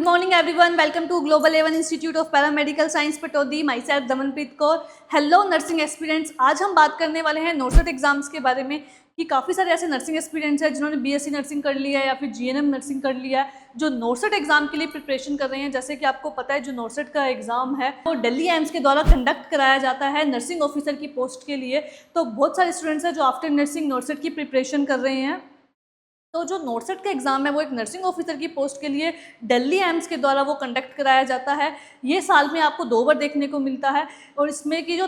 morning everyone, welcome to Global A1 Institute of Paramedical Science Patodi, myself Damanpreet Kaur. Hello nursing aspirants, आज हम बात करने वाले हैं नॉर्सेट एग्जाम्स के बारे में कि काफ़ी सारे ऐसे नर्सिंग एस्पिरेंट्स हैं जिन्होंने बीएससी नर्सिंग कर लिया है या फिर जीएनएम नर्सिंग कर लिया है, जो नॉर्सेट एग्जाम के लिए प्रिपरेशन कर रहे हैं। जैसे कि आपको पता है जो नॉर्सेट का एग्जाम है वो दिल्ली एम्स के द्वारा कंडक्ट कराया जाता है नर्सिंग ऑफिसर की पोस्ट के लिए। तो बहुत सारे स्टूडेंट्स हैं जो आफ्टर नर्सिंग नॉर्सेट की प्रिपरेशन कर रहे हैं। तो जो नॉर्सेट का एग्ज़ाम है वो एक नर्सिंग ऑफिसर की पोस्ट के लिए दिल्ली एम्स के द्वारा वो कंडक्ट कराया जाता है। ये साल में आपको 2 बार देखने को मिलता है और इसमें कि जो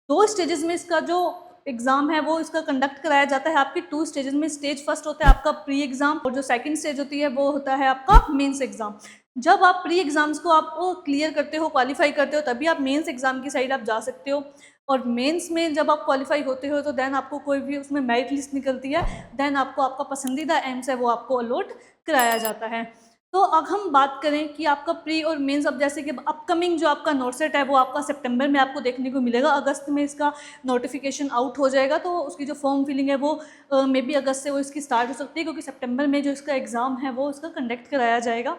2 स्टेजेस में इसका जो एग्ज़ाम है वो इसका कंडक्ट कराया जाता है। आपकी 2 स्टेजेस में स्टेज फर्स्ट होता है आपका प्री एग्ज़ाम और जो सेकंड स्टेज होती है वो होता है आपका मेंस एग्ज़ाम। जब आप प्री एग्ज़ाम्स को आप क्लियर करते हो, क्वालिफाई करते हो, तभी आप मेंस एग्ज़ाम की साइड आप जा सकते हो। और मेंस में जब आप क्वालिफाई होते हो तो देन आपको कोई भी उसमें मेरिट लिस्ट निकलती है, देन आपको आपका पसंदीदा एम्स है वो आपको अलॉट कराया जाता है। तो अब हम बात करें कि आपका प्री और मेंस, अब जैसे कि अपकमिंग जो आपका नॉर्सेट है वो आपका सितंबर में आपको देखने को मिलेगा। अगस्त में इसका नोटिफिकेशन आउट हो जाएगा, तो उसकी जो फॉर्म फिलिंग है वो मे बी अगस्त से वो इसकी स्टार्ट हो सकती है, क्योंकि सितंबर में जो इसका एग्ज़ाम है वो इसका कंडक्ट कराया जाएगा।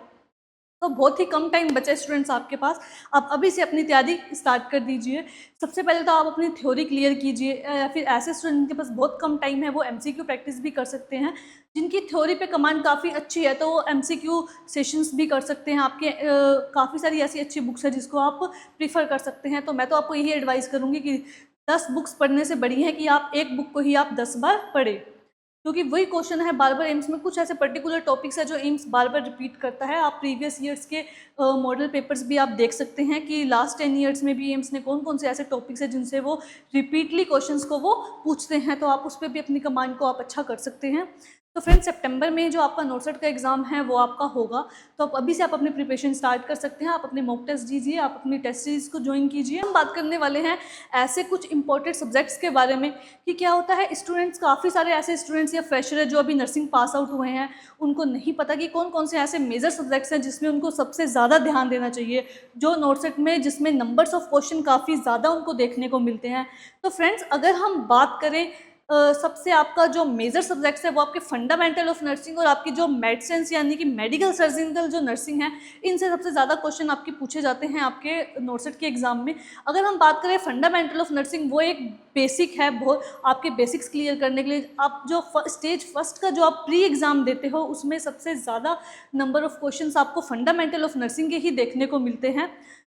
तो बहुत ही कम टाइम बचे स्टूडेंट्स आपके पास, आप अभी से अपनी तैयारी स्टार्ट कर दीजिए। सबसे पहले तो आप अपनी थ्योरी क्लियर कीजिए, या फिर ऐसे स्टूडेंट के पास बहुत कम टाइम है वो एमसीक्यू प्रैक्टिस भी कर सकते हैं। जिनकी थ्योरी पे कमांड काफ़ी अच्छी है तो वो एमसीक्यू सेशंस भी कर सकते हैं। आपके काफ़ी सारी ऐसी अच्छी बुक्स है जिसको आप प्रीफर कर सकते हैं। तो मैं तो आपको यही एडवाइस करूँगी कि 10 बुक्स पढ़ने से बढ़िया है कि आप एक बुक को ही आप 10 बार पढ़ें, क्योंकि वही क्वेश्चन है बार बार एम्स में। कुछ ऐसे पर्टिकुलर टॉपिक्स है जो एम्स बार बार रिपीट करता है। आप प्रीवियस ईयर्स के मॉडल पेपर्स भी आप देख सकते हैं कि लास्ट 10 ईयर्स में भी एम्स ने कौन कौन से ऐसे टॉपिक्स है जिनसे वो रिपीटली क्वेश्चंस को वो पूछते हैं। तो आप उस पर भी अपनी कमांड को आप अच्छा कर सकते हैं। तो फ्रेंड्स, सितंबर में जो आपका नॉर्सेट का एग्ज़ाम है वो आपका होगा, तो आप अभी से आप अपनी प्रिपरेशन स्टार्ट कर सकते हैं। आप अपने मॉक टेस्ट दीजिए, आप अपनी टेस्ट सीरीज़ को ज्वाइन कीजिए। हम बात करने वाले हैं ऐसे कुछ इंपॉर्टेंट सब्जेक्ट्स के बारे में कि क्या होता है स्टूडेंट्स, काफ़ी सारे ऐसे स्टूडेंट्स या फ्रेशर है जो अभी नर्सिंग पास आउट हुए हैं, उनको नहीं पता कि कौन कौन से ऐसे मेजर सब्जेक्ट्स हैं जिसमें उनको सबसे ज़्यादा ध्यान देना चाहिए, जो नॉर्सेट में जिसमें नंबर्स ऑफ क्वेश्चन काफ़ी ज़्यादा उनको देखने को मिलते हैं। तो फ्रेंड्स, अगर हम बात करें सबसे आपका जो मेजर सब्जेक्ट्स है वो आपके फंडामेंटल ऑफ नर्सिंग और आपकी जो मेडिसिन यानी कि मेडिकल सर्जिकल जो नर्सिंग है, इनसे सबसे ज़्यादा क्वेश्चन आपके पूछे जाते हैं आपके नॉर्सेट के एग्ज़ाम में। अगर हम बात करें फंडामेंटल ऑफ नर्सिंग, वो एक बेसिक है, बहुत आपके बेसिक्स क्लियर करने के लिए आप जो स्टेज फर्स्ट का जो आप प्री एग्ज़ाम देते हो उसमें सबसे ज़्यादा नंबर ऑफ क्वेश्चन आपको फंडामेंटल ऑफ नर्सिंग के ही देखने को मिलते हैं।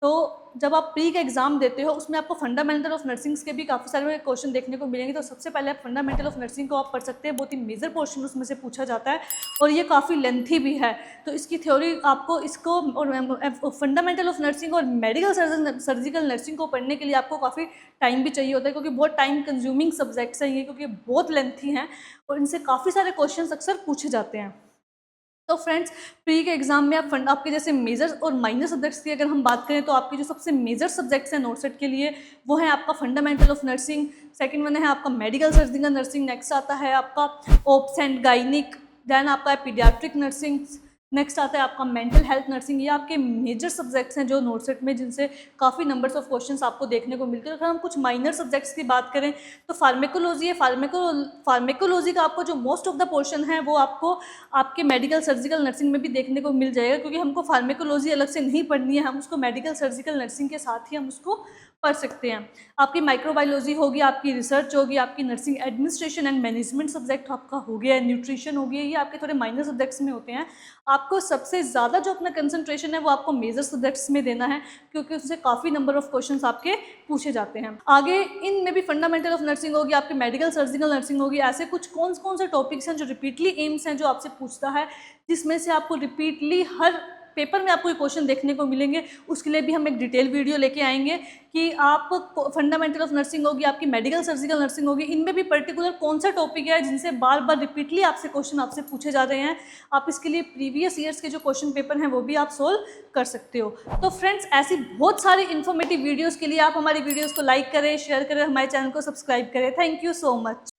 तो जब आप प्री का एग्ज़ाम देते हो उसमें आपको फंडामेंटल ऑफ नर्सिंग्स के भी काफ़ी सारे क्वेश्चन देखने को मिलेंगे। तो सबसे पहले आप फंडामेंटल ऑफ नर्सिंग को आप पढ़ सकते हैं, बहुत ही मेजर पोर्शन उसमें से पूछा जाता है और ये काफ़ी लेंथी भी है। तो इसकी थ्योरी आपको इसको और फंडामेंटल ऑफ नर्सिंग और मेडिकल सर्जिकल नर्सिंग को पढ़ने के लिए आपको काफ़ी टाइम भी चाहिए होता है, क्योंकि बहुत टाइम कंज्यूमिंग सब्जेक्ट्स हैं ये, क्योंकि बहुत लेंथी हैं और इनसे काफ़ी सारे क्वेश्चन अक्सर पूछे जाते हैं। तो फ्रेंड्स, प्री के एग्जाम में आप आपके जैसे मेजर और माइनर सब्जेक्ट्स की अगर हम बात करें तो आपके जो सबसे मेजर सब्जेक्ट्स हैं नॉर्सेट के लिए वो है आपका fundamental of nursing, second one है आपका मेडिकल सर्जिकल नर्सिंग, नेक्स्ट आता है आपका ओप्स एंड गाइनिक, देन आपका है पीडियाट्रिक नर्सिंग, नेक्स्ट आता है आपका मेंटल हेल्थ नर्सिंग। ये आपके मेजर सब्जेक्ट्स हैं जो नॉर्सेट में जिनसे काफ़ी नंबर्स ऑफ क्वेश्चंस आपको देखने को मिलते हैं। अगर हम कुछ माइनर सब्जेक्ट्स की बात करें तो फार्मेकोलॉजी है। फार्मेकोलॉजी का आपको जो मोस्ट ऑफ द पोर्शन है वो आपको आपके मेडिकल सर्जिकल नर्सिंग में भी देखने को मिल जाएगा, क्योंकि हमको फार्मेकोलॉजी अलग से नहीं पढ़नी है, हम उसको मेडिकल सर्जिकल नर्सिंग के साथ ही हम उसको पढ़ सकते हैं। आपकी माइक्रोबायोलॉजी होगी, आपकी रिसर्च होगी, आपकी nursing administration and management subject आपका हो गया, न्यूट्रिशन हो गया, ये आपके थोड़े माइनर सब्जेक्ट्स में होते हैं। आपको सबसे ज़्यादा जो अपना कंसंट्रेशन है वो आपको मेजर सब्जेक्ट्स में देना है, क्योंकि उससे काफ़ी नंबर ऑफ क्वेश्चंस आपके पूछे जाते हैं। आगे इनमें भी फंडामेंटल ऑफ नर्सिंग होगी, आपकी मेडिकल सर्जिकल नर्सिंग होगी। ऐसे कुछ कौन से टॉपिक्स हैं जो रिपीटली एम्स हैं जो आपसे पूछता है, जिसमें से आपको रिपीटली हर पेपर में आपको क्वेश्चन देखने को मिलेंगे। उसके लिए भी हम एक डिटेल वीडियो लेके आएंगे कि आप फंडामेंटल ऑफ नर्सिंग होगी, आपकी मेडिकल सर्जिकल नर्सिंग होगी, इनमें भी पर्टिकुलर कौन सा टॉपिक है जिनसे बार बार रिपीटली आपसे क्वेश्चन आपसे पूछे जा रहे हैं। आप इसके लिए प्रीवियस ईयर्स के जो क्वेश्चन पेपर हैं वो भी आप सोल्व कर सकते हो। तो फ्रेंड्स, ऐसी बहुत सारी इन्फॉर्मेटिव वीडियोज़ के लिए आप हमारी वीडियोज़ को लाइक करें, शेयर करें, हमारे चैनल को सब्सक्राइब करें। Thank you so much.